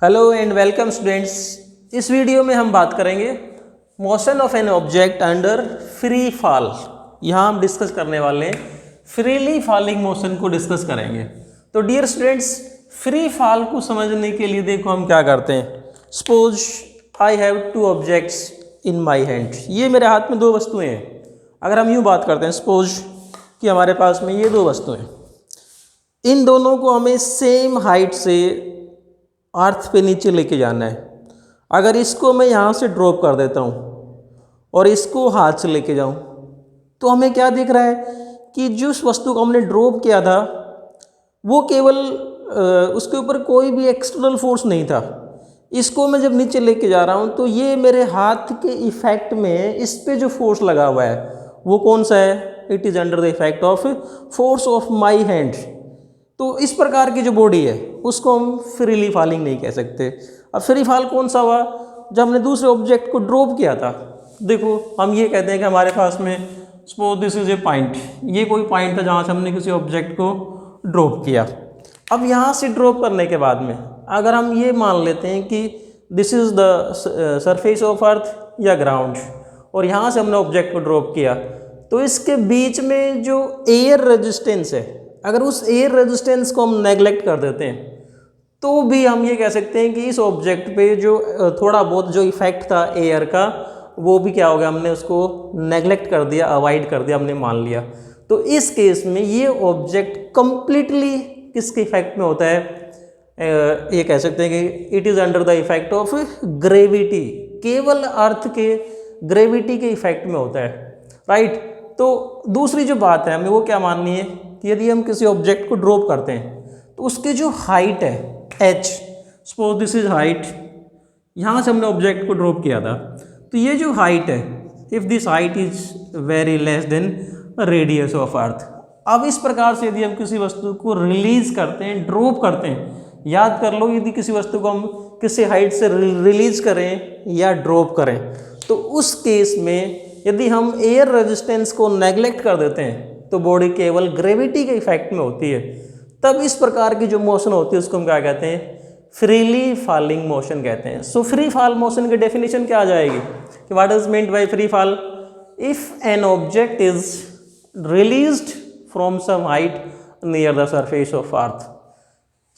Hello and welcome students. इस video में हम बात करेंगे motion of an object under free fall. यहाँ हम डिस्कस करने वाले हैं फ्रीली फॉलिंग मोशन को डिस्कस करेंगे। तो डियर स्टूडेंट्स, फ्री फॉल को समझने के लिए देखो हम क्या करते हैं। Suppose I have two objects in my hand. ये मेरे हाथ में दो वस्तुएं हैं। अगर हम यूँ बात करते हैं, सपोज कि हमारे पास में ये दो वस्तुएं, इन दोनों को हमें सेम हाइट से अर्थ पे नीचे लेके जाना है। अगर इसको मैं यहाँ से ड्रॉप कर देता हूँ और इसको हाथ से लेके जाऊँ तो हमें क्या दिख रहा है कि जिस वस्तु को हमने ड्रॉप किया था वो केवल उसके ऊपर कोई भी एक्सटर्नल फोर्स नहीं था। इसको मैं जब नीचे लेके जा रहा हूँ तो ये मेरे हाथ के इफेक्ट में इस पे जो फोर्स लगा हुआ है वो कौन सा है? It is under the effect of force of my hand. तो इस प्रकार की जो बॉडी है उसको हम फ्रीली फॉलिंग नहीं कह सकते। अब फ्री फॉल कौन सा हुआ? जब हमने दूसरे ऑब्जेक्ट को ड्रॉप किया था। देखो हम ये कहते हैं कि हमारे पास में suppose this is a point, ये कोई पॉइंट था जहाँ से हमने किसी ऑब्जेक्ट को ड्रॉप किया। अब यहाँ से ड्रॉप करने के बाद में अगर हम ये मान लेते हैं कि this is the surface of अर्थ या ग्राउंड, और यहाँ से हमने ऑब्जेक्ट को ड्रॉप किया, तो इसके बीच में जो एयर रेजिस्टेंस है, अगर उस एयर रेजिस्टेंस को हम नेगलेक्ट कर देते हैं तो भी हम ये कह सकते हैं कि इस ऑब्जेक्ट पे जो थोड़ा बहुत जो इफेक्ट था एयर का वो भी क्या हो गया, हमने उसको नेगलेक्ट कर दिया, अवॉइड कर दिया, हमने मान लिया। तो इस केस में ये ऑब्जेक्ट कंप्लीटली किसके इफेक्ट में होता है? ये कह सकते हैं कि it is under the effect of gravity, केवल अर्थ के ग्रेविटी के इफेक्ट में होता है, राइट। तो दूसरी जो बात है हमें वो क्या माननी है कि यदि हम किसी ऑब्जेक्ट को ड्रॉप करते हैं तो उसकी जो हाइट है h, suppose this is height, यहाँ से हमने ऑब्जेक्ट को ड्रॉप किया था, तो ये जो हाइट है, if this height is very less than radius of earth. अब इस प्रकार से यदि हम किसी वस्तु को रिलीज करते हैं, ड्रॉप करते हैं, याद कर लो यदि किसी वस्तु को हम किसी हाइट से रिलीज करें या ड्रॉप करें तो उस केस में यदि हम एयर रेजिस्टेंस को नेगलेक्ट कर देते हैं तो बॉडी केवल ग्रेविटी के इफेक्ट में होती है। तब इस प्रकार की जो मोशन होती है उसको हम क्या कहते हैं? फ्रीली फॉलिंग मोशन कहते हैं। सो फ्री फॉल मोशन की डेफिनेशन क्या आ जाएगी कि what is meant by free fall? If an object is released from some height near the surface of earth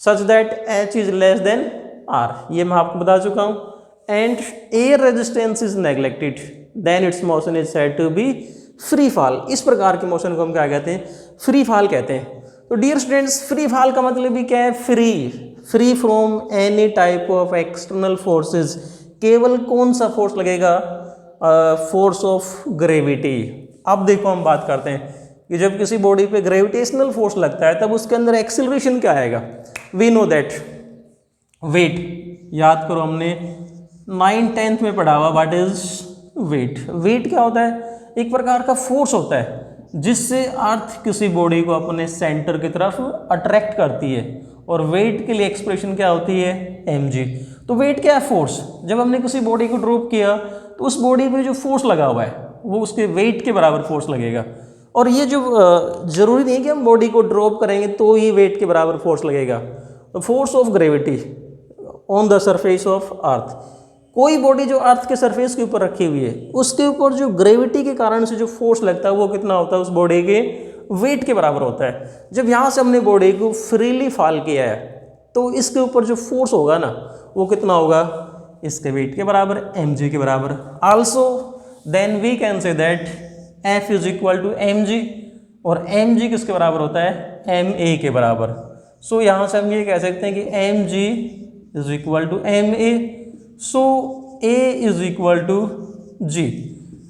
such that h is less than r, ये मैं आपको बता चुका हूँ, and air resistance is neglected, then its motion is said to be free fall. इस प्रकार के motion को हम क्या कहते हैं? फ्री फॉल कहते हैं। तो डियर स्टूडेंट्स, फ्री फॉल का मतलब भी क्या है? Free from any type of external forces. केवल कौन सा फोर्स लगेगा? Force of gravity. अब देखो हम बात करते हैं कि जब किसी बॉडी पे ग्रेविटेशनल फोर्स लगता है तब उसके अंदर एक्सेलरेशन क्या आएगा? वी नो दैट वेट, याद करो हमने 9th-10th में पढ़ा हुआ, व्हाट इज वेट। वेट क्या होता है? एक प्रकार का फोर्स होता है जिससे अर्थ किसी बॉडी को अपने सेंटर की तरफ अट्रैक्ट करती है, और वेट के लिए एक्सप्रेशन क्या होती है? mg। तो वेट क्या है? फोर्स। जब हमने किसी बॉडी को ड्रॉप किया तो उस बॉडी पे जो फोर्स लगा हुआ है वो उसके वेट के बराबर फोर्स लगेगा। और ये जो जरूरी नहीं है कि हम बॉडी को ड्रॉप करेंगे तो ही वेट के बराबर फोर्स लगेगा। Force of gravity on the surface of अर्थ, कोई बॉडी जो अर्थ के सरफेस के ऊपर रखी हुई है उसके ऊपर जो ग्रेविटी के कारण से जो फोर्स लगता है वो कितना होता है? उस बॉडी के वेट के बराबर होता है। जब यहाँ से हमने बॉडी को फ्रीली फॉल किया है तो इसके ऊपर जो फोर्स होगा ना वो कितना होगा? इसके वेट के बराबर, mg के बराबर। Also then we can say that F is equal to mg, और mg किसके बराबर होता है? ma के बराबर। सो यहाँ से हम ये कह सकते हैं कि mg is equal to ma, so a is equal to g।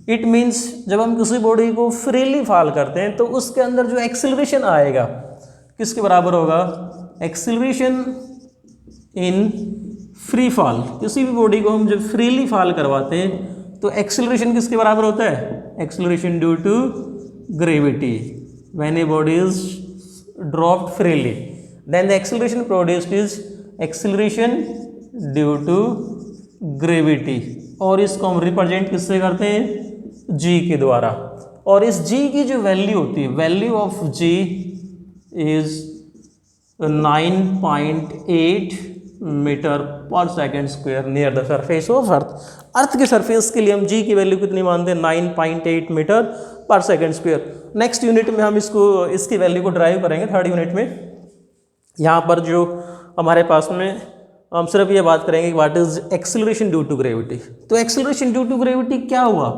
It means जब हम किसी बॉडी को फ्रीली फॉल करते हैं तो उसके अंदर जो एक्सेलरेशन आएगा किसके बराबर होगा? Acceleration in free fall. किसी भी बॉडी को हम जब फ्रीली फॉल करवाते हैं तो एक्सेलरेशन किसके बराबर होता है? Acceleration due to gravity. When a body is dropped freely then the acceleration produced is acceleration due to gravity, और इसको हम रिप्रेजेंट किससे करते हैं? g के द्वारा। और इस g की जो वैल्यू होती है, value of g is 9.8 metre per second square near the surface of earth. Earth के सरफेस के लिए हम जी की वैल्यू कितनी मानते हैं, 9.8 metre per second square. Next unit में हम इसकी वैल्यू को ड्राइव करेंगे, थर्ड यूनिट में। यहाँ पर जो हमारे पास में हम सिर्फ ये बात करेंगे कि what is acceleration due to gravity. तो एक्सेलरेशन ड्यू टू ग्रेविटी क्या हुआ,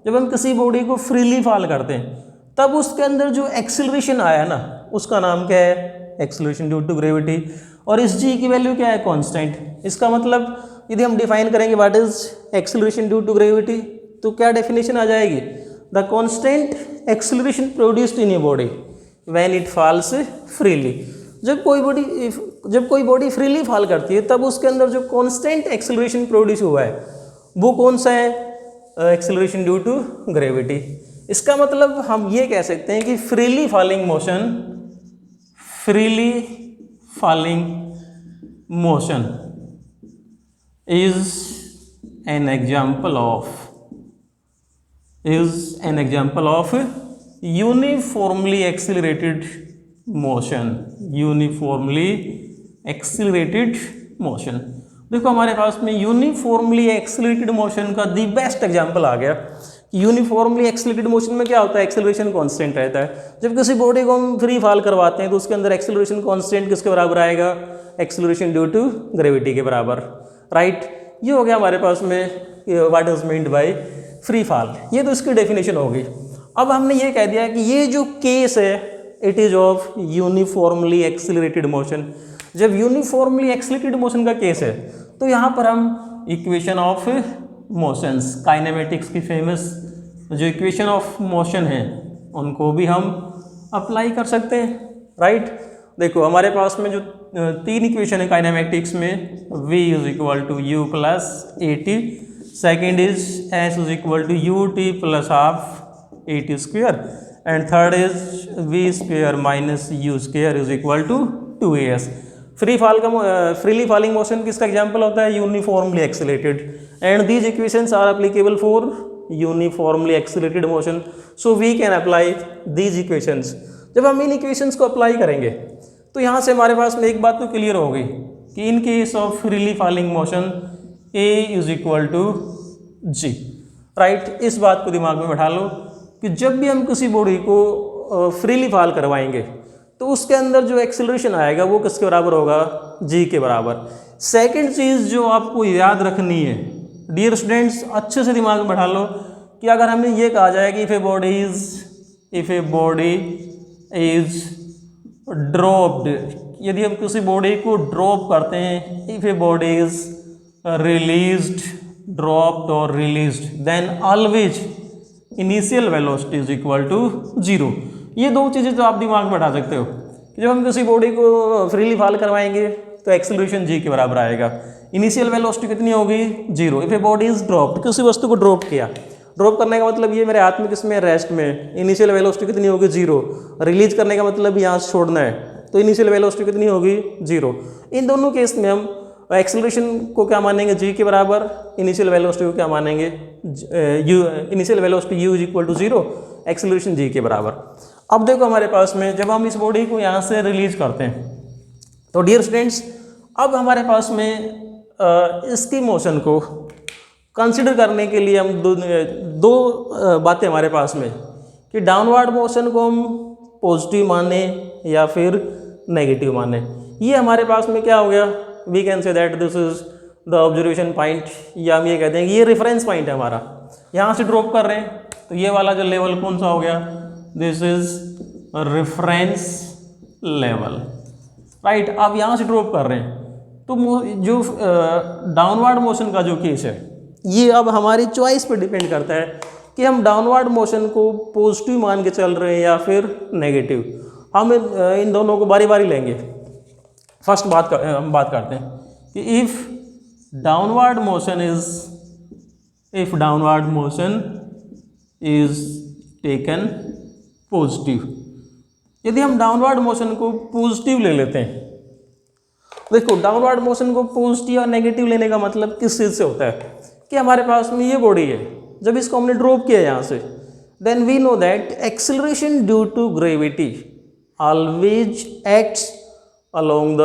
जब हम किसी बॉडी को फ्रीली फॉल करते हैं तब उसके अंदर जो एक्सेलरेशन आया ना, उसका नाम क्या है, एक्सेलरेशन ड्यू टू ग्रेविटी। और इस जी की वैल्यू क्या है, कांस्टेंट। इसका मतलब यदि हम डिफाइन करेंगे what is acceleration due to gravity, तो क्या डेफिनेशन आ जाएगी, the constant acceleration produced in a body when it falls freely. जब कोई बॉडी फ्रीली फॉल करती है तब उसके अंदर जो कांस्टेंट एक्सेलरेशन प्रोड्यूस हुआ है वो कौन सा है, एक्सेलरेशन ड्यू टू ग्रेविटी। इसका मतलब हम ये कह सकते हैं कि freely falling motion is an example of uniformly accelerated motion. देखो हमारे पास में यूनिफॉर्मली एक्सेलरेटेड मोशन का दी बेस्ट एग्जांपल आ गया। यूनिफॉर्मली एक्सेलरेटेड मोशन में क्या होता है, एक्सेलरेशन कांस्टेंट रहता है। जब किसी बॉडी को हम फ्री फॉल करवाते हैं तो उसके अंदर एक्सेलरेशन कांस्टेंट किसके बराबर आएगा, एक्सेलरेशन ड्यू टू ग्रेविटी के बराबर, राइट। ये हो गया हमारे पास में what is meant by free fall, ये तो इसकी डेफिनेशन होगी। अब हमने ये कह दिया कि ये जो केस है it is of uniformly accelerated motion. जब यूनिफॉर्मली एक्सेलरेटेड मोशन का केस है तो यहाँ पर हम इक्वेशन ऑफ मोशंस, काइनेमेटिक्स की फेमस जो इक्वेशन ऑफ मोशन है उनको भी हम अप्लाई कर सकते हैं, राइट। देखो हमारे पास में जो तीन इक्वेशन है काइनेमेटिक्स में, v is equal to u plus a t, second is s is equal to u t plus half a t square, and third is v square minus u square is equal to 2as। Freely falling motion किसका example होता है, uniformly accelerated, and these equations are applicable for uniformly accelerated motion, so we can apply these equations. जब हम इन equations को apply करेंगे तो यहाँ से हमारे पास में एक बात तो क्लियर हो गई कि in case of freely falling motion a is equal to g, right. इस बात को दिमाग में बैठा लो कि जब भी हम किसी बॉडी को फ्रीली फॉल करवाएंगे तो उसके अंदर जो एक्सेलरेशन आएगा वो किसके बराबर होगा, g के बराबर। सेकंड चीज़ जो आपको याद रखनी है डियर स्टूडेंट्स, अच्छे से दिमाग में बैठा लो कि अगर हमें ये कहा जाए कि if a body is dropped, यदि हम किसी बॉडी को ड्रॉप करते हैं, if a body is released, dropped और released, then always initial velocity is equal to 0। ये दो चीज़ें तो आप दिमाग में बैठा सकते हो कि जब हम किसी बॉडी को फ्रीली फॉल करवाएंगे तो एक्सेलरेशन g के बराबर आएगा, इनिशियल वेलोसिटी कितनी होगी, 0। If a body is dropped, किसी वस्तु को ड्रॉप किया, ड्रॉप करने का मतलब ये मेरे हाथ में किसमें, रेस्ट में, इनिशियल वेलोसिटी कितनी होगी, 0। रिलीज करने का मतलब यहाँ से छोड़ना है तो इनिशियल वेलोसिटी कितनी होगी, 0। इन दोनों केस में हम एक्सेलरेशन को क्या मानेंगे, g के बराबर, इनिशियल वेलोसिटी को क्या मानेंगे, initial velocity u is equal to 0, acceleration g के बराबर। अब देखो हमारे पास में जब हम इस बॉडी को यहाँ से रिलीज करते हैं तो डियर स्टूडेंट्स अब हमारे पास में इसकी मोशन को कंसिडर करने के लिए हम दो बातें हमारे पास में कि डाउनवर्ड मोशन को हम पॉजिटिव माने या फिर नेगेटिव माने। ये हमारे पास में क्या हो गया, we can say that this is the observation point, या हम ये कहते हैं कि ये रेफरेंस पॉइंट है हमारा। यहाँ से ड्रॉप कर रहे हैं तो ये वाला जो लेवल कौन सा हो गया, this is reference level, right. आप यहाँ से ड्रॉप कर रहे हैं तो जो डाउनवर्ड मोशन का जो केस है ये अब हमारी चॉइस पे डिपेंड करता है कि हम डाउनवर्ड मोशन को पॉजिटिव मान के चल रहे हैं या फिर नेगेटिव। हम इन दोनों को बारी बारी लेंगे। फर्स्ट हम बात करते हैं कि if downward motion is taken positive, यदि हम डाउनवर्ड मोशन को पॉजिटिव ले लेते हैं, देखो डाउनवर्ड मोशन को पॉजिटिव और नेगेटिव लेने का मतलब किस चीज़ से होता है कि हमारे पास में ये बॉडी है, जब इसको हमने ड्रॉप किया यहाँ से, then we know that acceleration due to gravity always acts along the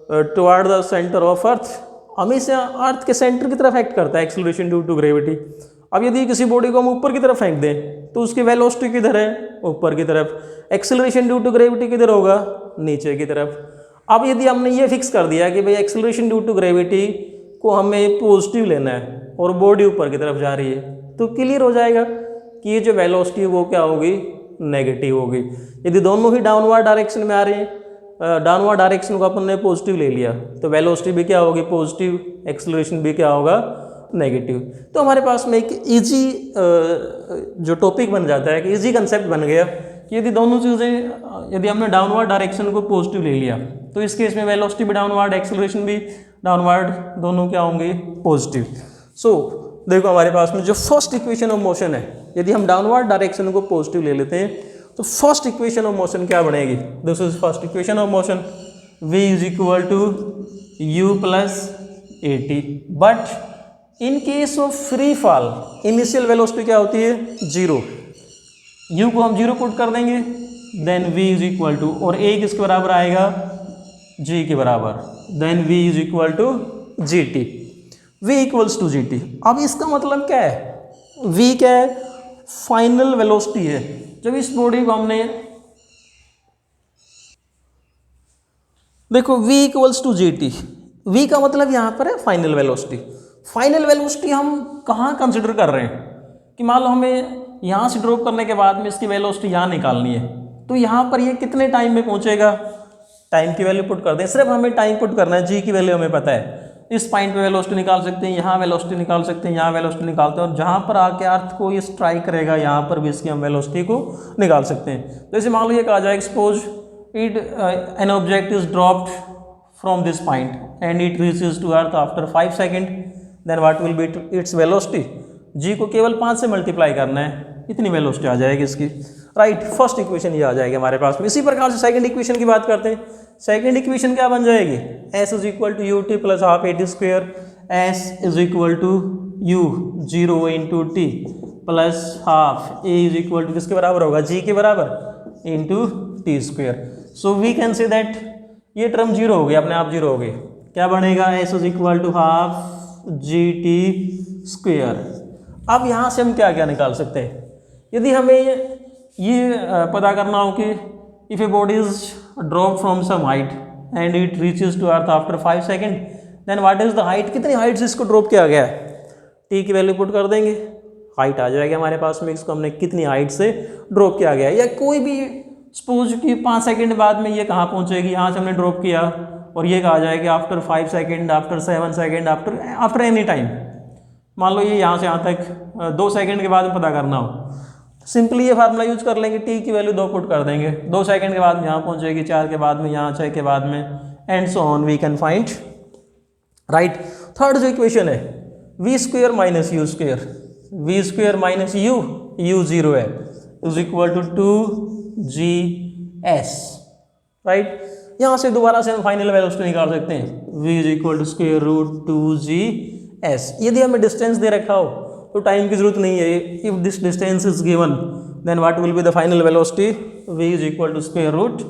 toward the centre of earth, हमेशा अर्थ के सेंटर की तरफ एक्ट करता है एक्सेलरेशन ड्यू टू ग्रेविटी। अब यदि किसी बॉडी को हम ऊपर की तरफ फेंक दें तो उसकी वेलोसिटी किधर है, ऊपर की तरफ। एक्सेलरेशन ड्यू टू ग्रेविटी किधर होगा, नीचे की तरफ। अब यदि हमने ये फिक्स कर दिया कि भाई एक्सेलरेशन ड्यू टू ग्रेविटी को हमें पॉजिटिव लेना है और बॉडी ऊपर की तरफ जा रही है, तो क्लियर हो जाएगा कि ये जो वेलोसिटी है वो क्या होगी, नेगेटिव होगी। यदि दोनों ही डाउनवर्ड डायरेक्शन में आ रहे हैं, डाउनवर्ड डायरेक्शन को अपन ने पॉजिटिव ले लिया तो वेलोसिटी भी क्या होगी, पॉजिटिव, एक्सेलरेशन भी क्या होगा, नेगेटिव। तो हमारे पास में एक इजी जो टॉपिक बन जाता है कि इजी कंसेप्ट बन गया कि यदि दोनों चीज़ें, यदि हमने डाउनवर्ड डायरेक्शन को पॉजिटिव ले लिया तो इस केस में वेलोसिटी भी डाउनवर्ड, एक्सेलरेशन भी डाउनवर्ड, दोनों क्या होंगे, पॉजिटिव। सो देखो हमारे पास में जो फर्स्ट इक्वेशन ऑफ मोशन है, यदि हम डाउनवर्ड डायरेक्शन को पॉजिटिव ले लेते हैं तो फर्स्ट इक्वेशन ऑफ मोशन क्या बनेगी, this is first equation of motion, v is equal to u plus at। But in case of free fall initial velocity क्या होती है, 0। u को हम 0 पुट कर देंगे, then v is equal to, और a किसके बराबर आएगा, g के बराबर, then v is equal to gt, v equals to gt। अब इसका मतलब क्या है, v क्या है, फाइनल वेलोसिटी है। जब इस बॉडी को हमने, देखो v equals to gt, v का मतलब यहाँ पर है फाइनल वेलोसिटी। फाइनल वेलोसिटी हम कहाँ कंसिडर कर रहे हैं कि मान लो हमें यहाँ से ड्रॉप करने के बाद में इसकी वेलोसिटी यहाँ निकालनी है, तो यहाँ पर ये कितने टाइम में पहुँचेगा, टाइम की वैल्यू पुट कर दें, सिर्फ हमें टाइम पुट करना है, g की वैल्यू हमें पता है। इस पॉइंट पे वेलोसिटी निकाल सकते हैं, यहाँ वेलोसिटी निकाल सकते हैं, यहाँ वेलोसिटी निकालते हैं, और जहाँ पर आके अर्थ को ये स्ट्राइक करेगा यहाँ पर भी इसकी हम वेलोसिटी को निकाल सकते हैं। जैसे मान लो ये कहा जाए, suppose it an object is dropped from this point and it reaches to earth after 5 second, then what will be its velocity, g को केवल 5 से मल्टीप्लाई करना है, इतनी वेलोसिटी आ जाएगी इसकी, राइट। फर्स्ट इक्वेशन ये आ जाएगी हमारे पास में। इसी प्रकार से सेकंड इक्वेशन की बात करते हैं। सेकंड इक्वेशन क्या बन जाएगी, s is equal to u t plus half a t square, s is equal to u 0 into t plus half a is equal to किसके बराबर होगा, g के बराबर into t square. So we can say that ये term 0 हो गया, अपने आप 0 हो गई, क्या बनेगा, s is equal to half g t square. अब यहाँ से हम क्या क्या निकाल सकते हैं, यदि हमें ये पता करना हो कि if a body is dropped from some height and it reaches to earth after 5 seconds, then what is the height, कितनी हाइट से इसको ड्रॉप किया गया है, t की वैल्यू पुट कर देंगे, हाइट आ जाएगी हमारे पास में, इसको हमने कितनी हाइट से ड्रॉप किया गया है। या कोई भी सपोज कि 5 सेकंड बाद में ये कहाँ पहुँचेगी, यहाँ से हमने ड्रॉप किया और ये कहा जाएगा after 5 second, after 7 second, after any time. मान लो ये यहाँ से यहाँ तक 2 सेकंड के बाद में पता करना हो, सिंपली ये फार्मूला यूज कर लेंगे, t की वैल्यू 2 पुट कर देंगे, 2 सेकंड के बाद में यहाँ पहुँचेगी, 4 के बाद में यहाँ, 6 के बाद में, and so on we can find, right. Third जो इक्वेशन है, v square minus u square, v square minus u 0 है, is equal to 2gs, right. यहाँ से दोबारा से हम फाइनल वैल्यूज निकाल सकते हैं, v is equal to square root 2gs। यदि हमें डिस्टेंस दे रखा हो तो टाइम की जरूरत नहीं है, if this distance is given then what will be the final velocity, v is equal to square root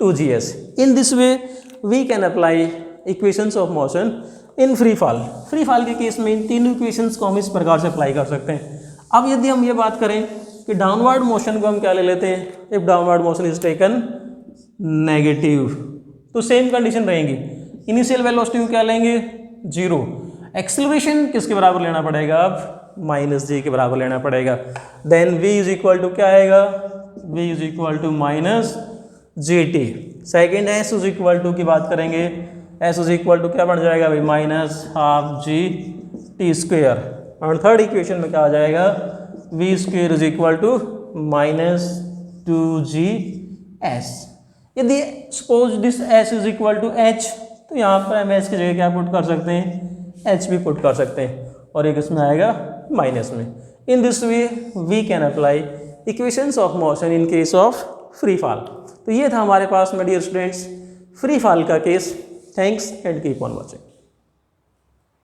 2gs। In this way we can apply equations of motion in free fall. Free fall के case में इन तीनों equations को हम इस प्रकार से apply कर सकते हैं। अब यदि हम ये बात करें कि डाउनवर्ड मोशन को हम क्या ले लेते हैं, if downward motion is taken negative, तो सेम कंडीशन रहेंगी, इनिशियल वेलोसिटी को क्या लेंगे, 0। एक्सेलरेशन किसके बराबर लेना पड़ेगा, अब माइनस जी के बराबर लेना पड़ेगा, then v is equal to क्या आएगा, v is equal to minus g t. Second s is equal to की बात करेंगे, s इज इक्वल टू क्या बन जाएगा भाई, minus half g t square. और थर्ड इक्वेशन में क्या आ जाएगा, v square is equal to minus 2gs। यदि suppose this s is equal to h, तो यहाँ पर हम s की जगह क्या पुट कर सकते हैं, h भी पुट कर सकते हैं, और एक इसमें आएगा माइनस में। In this way we can apply equations of motion in case of free fall. तो ये था हमारे पास में डियर स्टूडेंट्स फ्री फॉल का केस। Thanks and keep on watching.